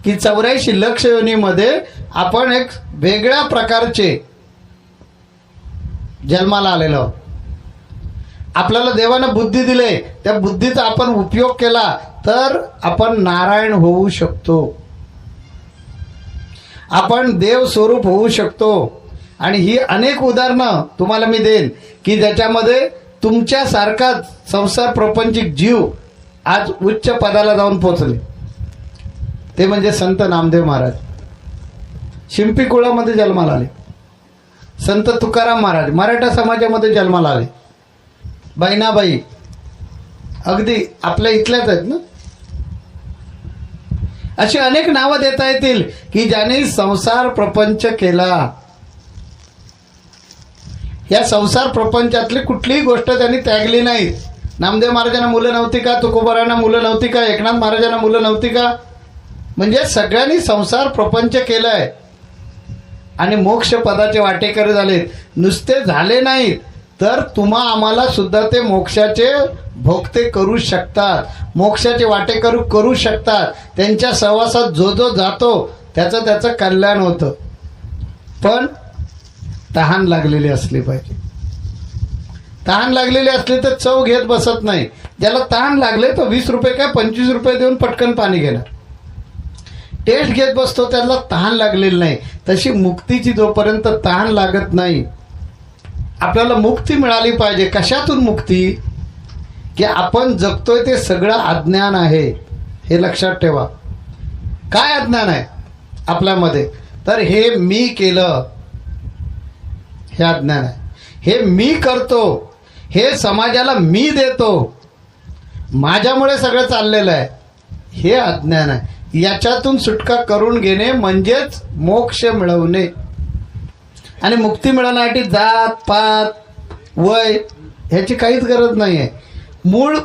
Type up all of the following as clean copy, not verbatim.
की 84 लक्ष योनीमध्ये आपण एक वेगळ्या प्रकारचे जन्माला आलेलो आहोत. आपल्याला देवानं बुद्धी दिले, त्या बुद्धीचा आपण उपयोग केला तर आपण नारायण होऊ शकतो, आपण देव स्वरूप होऊ शकतो. आणि ही अनेक उदाहरणं तुम्हाला मी देईन की ज्याच्यामध्ये तुमच्यासारखाच संसार प्रपंचिक जीव आज उच्च पदाला जाऊन पोहोचले. ते म्हणजे संत नामदेव महाराज शिंपी कुळामध्ये जन्माला आले. संत तुकाराम महाराज मराठा समाजामध्ये जन्माला आले. बहिणाबाई अगदी आपल्या इथल्याच आहेत ना. अशी अनेक नावं देता येतील की ज्यांनी संसार प्रपंच केला. या संसार प्रपंचातली कुठलीही गोष्ट त्यांनी त्यागली नाही. नामदेव महाराजांना मुलं नव्हती का, तुकोबारांना मुलं नव्हती का, एकनाथ महाराजांना मुलं नव्हती का. म्हणजे सगळ्यांनी संसार प्रपंच केलाय आणि मोक्ष पदाचे वाटेकरी झालेत. नुसते झाले नाहीत तर तुम्हा आम्हाला सुद्धा ते मोक्षाचे भोगते करू शकतात, मोक्षाचे वाटेकरू करू शकतात. त्यांच्या सहवासात जो जो जातो त्याचं कल्याण होतं. पण तहान लागलेली असली पाहिजे. तहान लागलेली असली तर चव घेत बसत नाही. ज्याला तहान लागले तो 20 रुपये काय 25 रुपये देऊन पटकन पाणी घेणार. टेस्ट घेत बसतो, त्याला तहान लागलेली नाही. तशी मुक्तीची जोपर्यंत तहान लागत नाही, आपल्याला मुक्ती मिळाली पाहिजे. कशातून मुक्ती? की आपण जगतोय ते सगळं अज्ञान आहे, हे लक्षात ठेवा. काय अज्ञान आहे आपल्यामध्ये? तर हे मी केलं हे अज्ञान आहे. हे मी करतो, हे समाजाला मी देतो, माझ्यामुळे सगळं चाललेलं आहे, हे अज्ञान आहे. याच्यातून सुटका करून घेणे म्हणजेच मोक्ष मिळवणे. आणि मुक्ती मिळवण्यासाठी जात पात वय ह्याची काहीच गरज नाही आहे. मूळ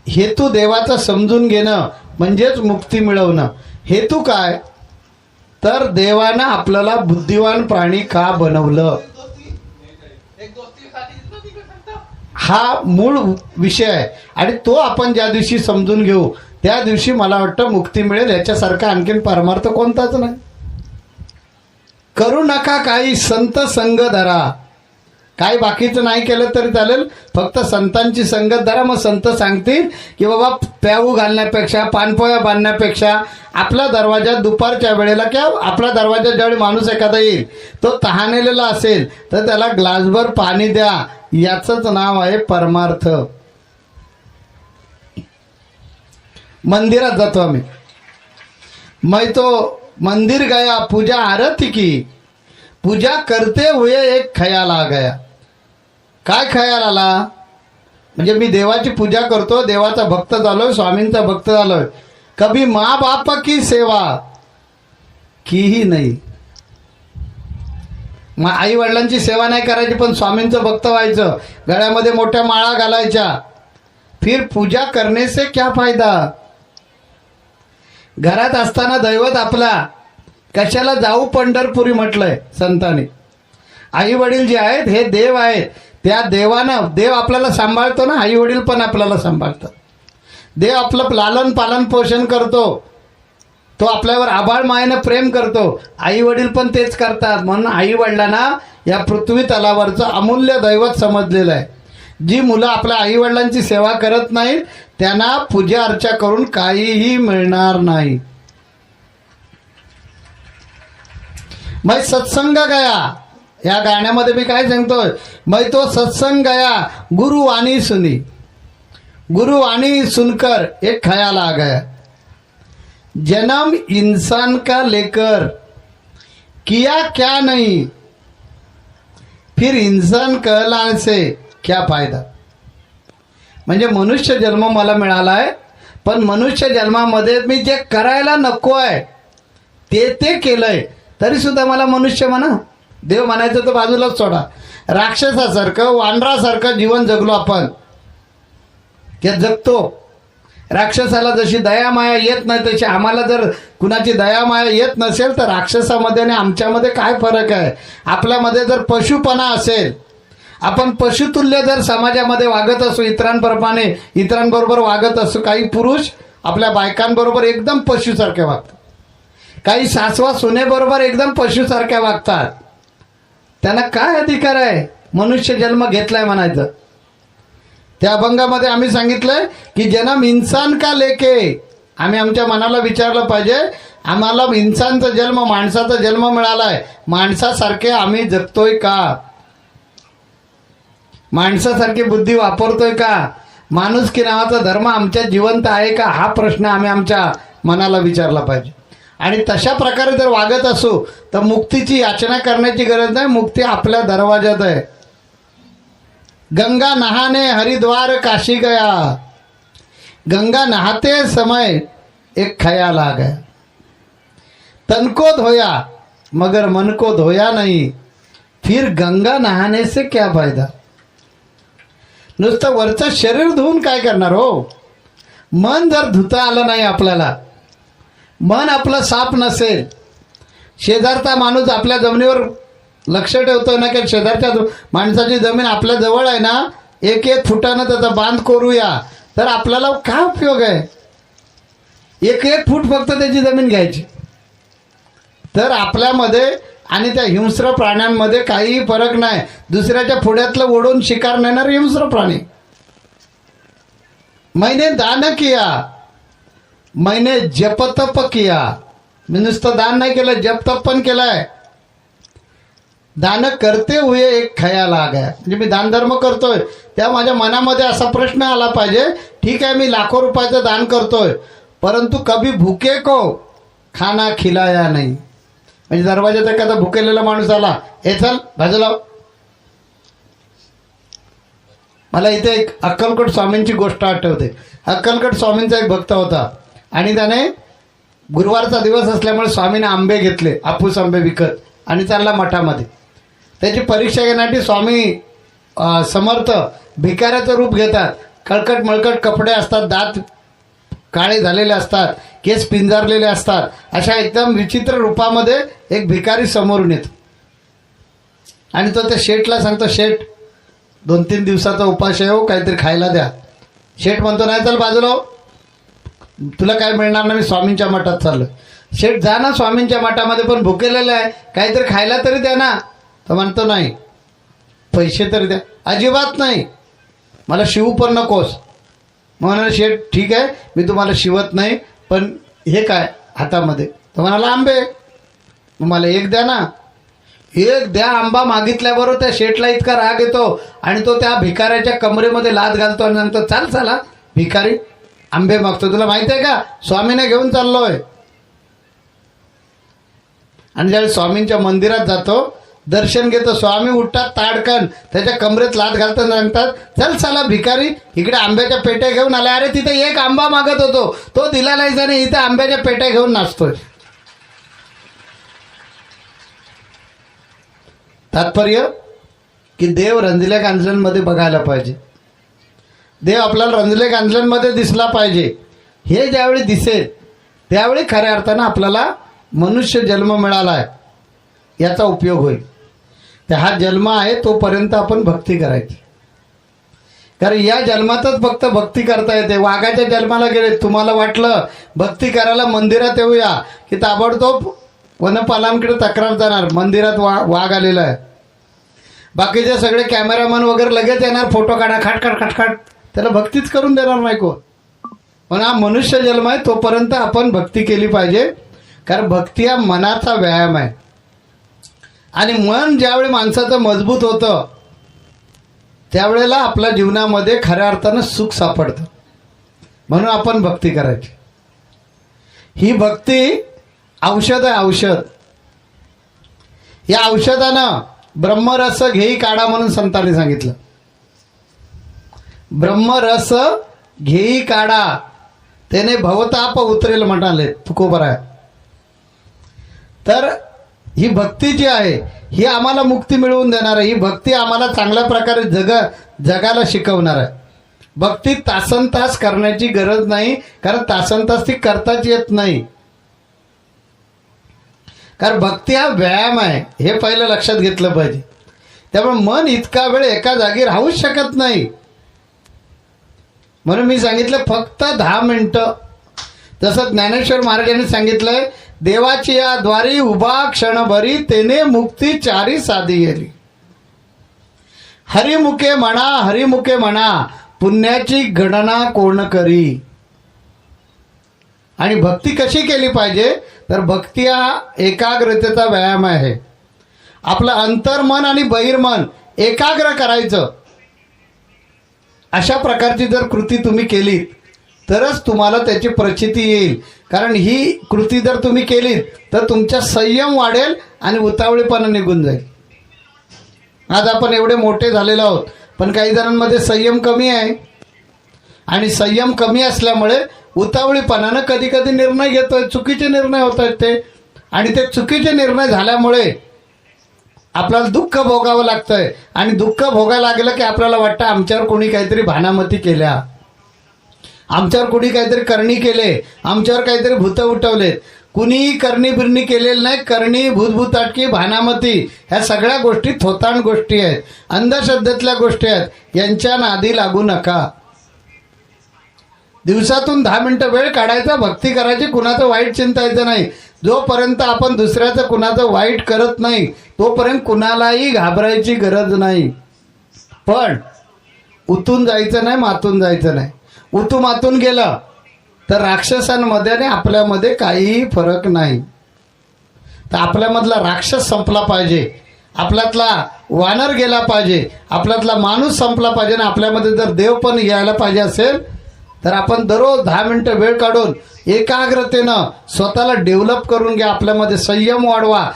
हेतू देवाचा समजून घेणं म्हणजेच मुक्ती मिळवणं. हेतू काय? तर देवानं आपल्याला बुद्धिवान प्राणी का बनवलं, हा मूळ विषय आहे. आणि तो आपण ज्या दिवशी समजून घेऊ त्या दिवशी मला वाटतं मुक्ती मिळेल. याच्यासारखा आणखीन परमार्थ कोणताच नाही. करू नका काही संत संग धरा. काही बाकीचं नाही केलं तरी चालेल, फक्त संतांची संगत धरा. मग संत सांगतील की बाबा प्याऊ घालण्यापेक्षा पानपोया बांधण्यापेक्षा आपला दरवाजा दुपारच्या वेळेला किंवा आपला दरवाजा ज्यावेळी माणूस एखादा येईल तो तहानेलेला असेल तर त्याला ग्लासभर पाणी द्या. याचंच नाव आहे परमार्थ. मंदिरात जातो आम्ही, मैं तो मंदिर गया पूजा आरती की, पूजा करते हुए एक ख्याल आ गया. काय ख्याल आला? म्हणजे मी देवाची पूजा करतो, देवाचा भक्त झालोय, स्वामींचा भक्त झालोय, कभी माँ बाप की सेवा की ही नाही. मग आई वडिलांची सेवा नाही करायची पण स्वामींचं भक्त व्हायचं, गळ्यामध्ये मोठ्या माळा घालायच्या. फिर पूजा करने से क्या फायदा? घरात असताना दैवत आपला कशाला जाऊ पंढरपुरी म्हटलंय संतांनी. आई वडील जे आहेत हे देव आहेत. त्या देवानं, देव आपल्याला सांभाळतो ना, आई वडील पण आपल्याला सांभाळतात. देव आपलं लालन पालन पोषण करतो, तो आपल्यावर आभाळ मायेनं प्रेम करतो. आई वडील पण तेच करतात. म्हणून आई वडिलांना या पृथ्वी तलावरचं अमूल्य दैवत समजलेलं आहे. जी मुलं आपल्या आई वडिलांची सेवा करत नाहीत त्यांना पूजा अर्चा करून काहीही मिळणार नाही. मैं सत्संग गया, या गाण्यामध्ये मी काय सांगतोय, मैं तो सत्संग गया गुरुवाणी सुनी, गुरुवाणी सुनकर एक ख्याल आ गया, जन्म इंसान का लेकर किया क्या नहीं, फिर इंसान कहलाने से क्या फायदा. म्हणजे मनुष्य जन्म मला मिळाला आहे, पण मनुष्य जन्मामध्ये मी जे करायला नको आहे ते केलंय तरी सुद्धा मला मनुष्य म्हणा. देव म्हणायचं तर बाजूलाच सोडा. राक्षसासारखं वानरासारखं जीवन जगलो आपण, ते जगतो. राक्षसाला जशी दयामाया येत नाही तशी आम्हाला जर कुणाची दयामाया येत नसेल तर राक्षसामध्ये आणि आमच्यामध्ये काय फरक आहे? आपल्यामध्ये जर पशुपणा असेल, आपण पशुतुल्य जर समाजामध्ये वागत असू, इतरांबरोबर वागत असू, काही पुरुष आपल्या बायकांबरोबर एकदम पशुसारखे वागतात. काही सासवा सुनेबरोबर एकदम पशुसारख्या वागतात. त्यांना काय अधिकार आहे मनुष्य जन्म घेतलाय म्हणायचं. त्या अभंगामध्ये आम्ही सांगितलंय की जन्म इंसान का लेके, आम्ही आमच्या मनाला विचारलं पाहिजे, आम्हाला इन्सानचा जन्म, माणसाचा जन्म मिळालाय, माणसासारखे आम्ही जगतोय का, माणसासारखी बुद्धी वापरतोय का, माणुसकी नावाचा धर्म आमच्यात जिवंत आहे का, हा प्रश्न आम्ही आमच्या मनाला विचारला पाहिजे. आणि तशा प्रकारे जर वागत असू तर मुक्तीची याचना करण्याची गरज नाही, मुक्ती आपल्या दरवाजात आहे. गंगा नहाने हरिद्वार काशी गया, गंगा नहाते समय एक ख्याल आ गया, तन को धोया मगर मन को धोया नहीं, फिर गंगा नहाने से क्या फायदा. नुसतं वरचं शरीर धुवून काय करणार हो. मन जर धुता आलं नाही आपल्याला, मन आपलं साफ नसेल, शेजारचा माणूस आपल्या जमिनीवर लक्ष ठेवतोय ना की शेजारच्या माणसाची जमीन आपल्या जवळ आहे ना, एक एक फुटानं त्याचा बांध करूया, तर आपल्याला काय उपयोग आहे. एक एक फूट फक्त त्याची जमीन घ्यायची. तर आपल्यामध्ये आणि त्या हिंस्र प्राण्यांमध्ये काहीही फरक नाही. दुसऱ्याच्या पुढ्यातलं ओढून शिकार नेणार हिंस्र प्राणी. मैंने दान किया, मैंने जप तप किया, मी नुसतं दान नाही केलं, जप तप पण केलाय. दान करते हुए एक ख्याल आ गया, म्हणजे मी दानधर्म करतोय तेव्हा माझ्या मनामध्ये असा प्रश्न आला पाहिजे, ठीक आहे मी लाखो रुपयाचं दान करतोय, परंतु कभी भूखे को खाना खिलाया नाही. म्हणजे दरवाजात एखादा भुकेलेला माणूस आला, हे चल भाजी लाव. मला इथे एक अक्कलकोट स्वामींची गोष्ट आठवते. अक्कलकोट स्वामींचा एक भक्त होता आणि त्याने गुरुवारचा दिवस असल्यामुळे स्वामीने आंबे घेतले, आपूस आंबे विकत, आणि चालला मठामध्ये. त्याची परीक्षा घेण्यासाठी स्वामी समर्थ भिकाऱ्याचं रूप घेतात. कळकट मळकट कपडे असतात, दात काळे झालेले असतात, केस पिंजारलेले असतात. अशा एकदम विचित्र रूपामध्ये एक भिकारी समोरून येतो आणि तो त्या शेठला सांगतो, शेठ 2-3 दिवसाचा उपास आहे हो, काहीतरी खायला द्या. शेठ म्हणतो, नाही चल बाजूला हो, तुला काय मिळणार नाही, मी स्वामींच्या मठात चाललो. शेठ जा ना स्वामींच्या मठामध्ये, पण भुकेलेलं आहे, काहीतरी खायला तरी द्या ना. तो म्हणतो नाही, पैसे तरी द्या. अजिबात नाही, मला शिवू पण नकोस. म्हणाला शेठ ठीक आहे मी तुम्हाला शिवत नाही, पण हे काय हातामध्ये. तो म्हणाला आंबे. मला एक द्या ना. एक द्या. आंबा मागितल्याबरोबर त्या शेठला इतका राग येतो आणि तो त्या भिकाऱ्याच्या कमरेमध्ये लाथ घालतो आणि सांगतो, चाल चला भिकारी, आंबे मागतो, तुला माहिती आहे का स्वामीने घेऊन चाललोय. आणि ज्यावेळी स्वामींच्या मंदिरात जातो, दर्शन घेतो, स्वामी उठतात ताडकन, त्याच्या कमरेत लाथ घालतात, सांगतात, चल चला भिकारी, इकडे आंब्याच्या पेट्या घेऊन आल्या. अरे तिथे एक आंबा मागत होतो, तो दिला नाही जाणे, इथे आंब्याच्या पेट्या घेऊन नाचतोय. तात्पर्य की देव रंजल्या गांजल्यांमध्ये बघायला पाहिजे, देव आपल्याला रंजले गांजल्यांमध्ये दिसला पाहिजे. हे ज्यावेळी दिसेल त्यावेळी खऱ्या अर्थानं आपल्याला मनुष्य जन्म मिळाला आहे याचा उपयोग होईल. तर हा जन्म आहे तोपर्यंत आपण भक्ती करायची, कारण या जन्मातच फक्त भक्ती करता येते. वाघाच्या जन्माला गेले, तुम्हाला वाटलं भक्ती करायला मंदिरात येऊया की ताबडतोब वनपालांकडे तक्रार जाणार, मंदिरात वाघ आलेला आहे. बाकीचे सगळे कॅमेरामॅन वगैरे लगेच येणार, फोटो काढा, खाटखाट खाटखाट, त्याला भक्तीच करून देणार नाही कोण. पण हा मनुष्य जन्म आहे तोपर्यंत आपण भक्ती केली पाहिजे, कारण भक्ती हा मनाचा व्यायाम आहे. आणि मन ज्यावेळी माणसाचं मजबूत होतं त्यावेळेला आपल्या जीवनामध्ये खऱ्या अर्थानं सुख सापडतं. म्हणून आपण भक्ती करायची. ही भक्ती औषध आहे, औषध. या औषधानं ब्रह्मरस घेई काढा म्हणून संतांनी सांगितलं. ब्रह्मरस घेई काढा त्याने भवताप उतरेल म्हणाले तुकोबराय. तर ही भक्ती जी आहे ही आम्हाला मुक्ती मिळवून देणार आहे. ही भक्ती आम्हाला चांगल्या प्रकारे जगाला शिकवणार आहे. भक्ती तासनतास करण्याची गरज नाही, कारण तासनतास ती करताच येत नाही. कारण भक्ती हा व्यायाम आहे, हे पहिलं लक्षात घेतलं पाहिजे. त्यामुळे मन इतका वेळ एका जागी राहूच शकत नाही. म्हणून मी सांगितलं फक्त 10 मिनिटं. जसं ज्ञानेश्वर महाराजांनी सांगितलंय देवाची या द्वारी उभा क्षणभरी तेने मुक्ती चारी साधी गेली. हरिमुखे म्हणा पुण्याची गणना कोण करी. आणि भक्ती कशी केली पाहिजे तर भक्ती हा एकाग्रतेचा व्यायाम आहे. आपलं अंतर्मन आणि बहिर्मन एकाग्र करायचं. अशा प्रकारची जर कृती तुम्ही केलीत तरच तुम्हाला त्याची प्रचिती येईल. कारण ही कृती जर तुम्ही केलीत तर तुमचा संयम वाढेल आणि उतावळेपणा निघून जाईल. आज आपण एवढे मोठे झालेलो आहोत पण काही जणांमध्ये संयम कमी आहे आणि संयम कमी असल्यामुळे उतावळीपणानं कधी कधी निर्णय घेतोय, चुकीचे निर्णय होत आहेत ते. आणि ते चुकीचे निर्णय झाल्यामुळे आपल्याला दुःख भोगावं लागतंय. आणि दुःख भोगायला लागलं की आपल्याला वाटतं आमच्यावर कोणी काहीतरी भानामती केल्या, आमच्यावर कोणी काहीतरी करणी केले, आमच्यावर काहीतरी भूत उठवलेत. कुणीही करणी बिरणी केलेली नाही. करणी, भूतभूताटकी, भानामती ह्या सगळ्या गोष्टी थोतांड गोष्टी आहेत, अंधश्रद्धेतल्या गोष्टी आहेत. यांच्या नादी लागू नका. दिवसातून 10 मिनिटं वेळ काढायचा, भक्ती करायची, कुणाचं वाईट चिंतायचं नाही. जोपर्यंत आपण दुसऱ्याचं कुणाचं वाईट करत नाही तोपर्यंत कुणालाही घाबरायची गरज नाही. पण उतून जायचं नाही, मातून जायचं नाही. मातून गेलं तर राक्षसांमध्ये आणि आपल्यामध्ये काहीही फरक नाही. तर आपल्यामधला राक्षस संपला पाहिजे, आपल्यातला वानर गेला पाहिजे, आपल्यातला माणूस संपला पाहिजे. आणि आपल्यामध्ये जर देव पण यायला पाहिजे असेल तर आपण दररोज 10 मिनिटं वेळ काढून एकाग्रतेनं स्वतःला डेव्हलप करून घ्या. आपल्यामध्ये संयम वाढवा.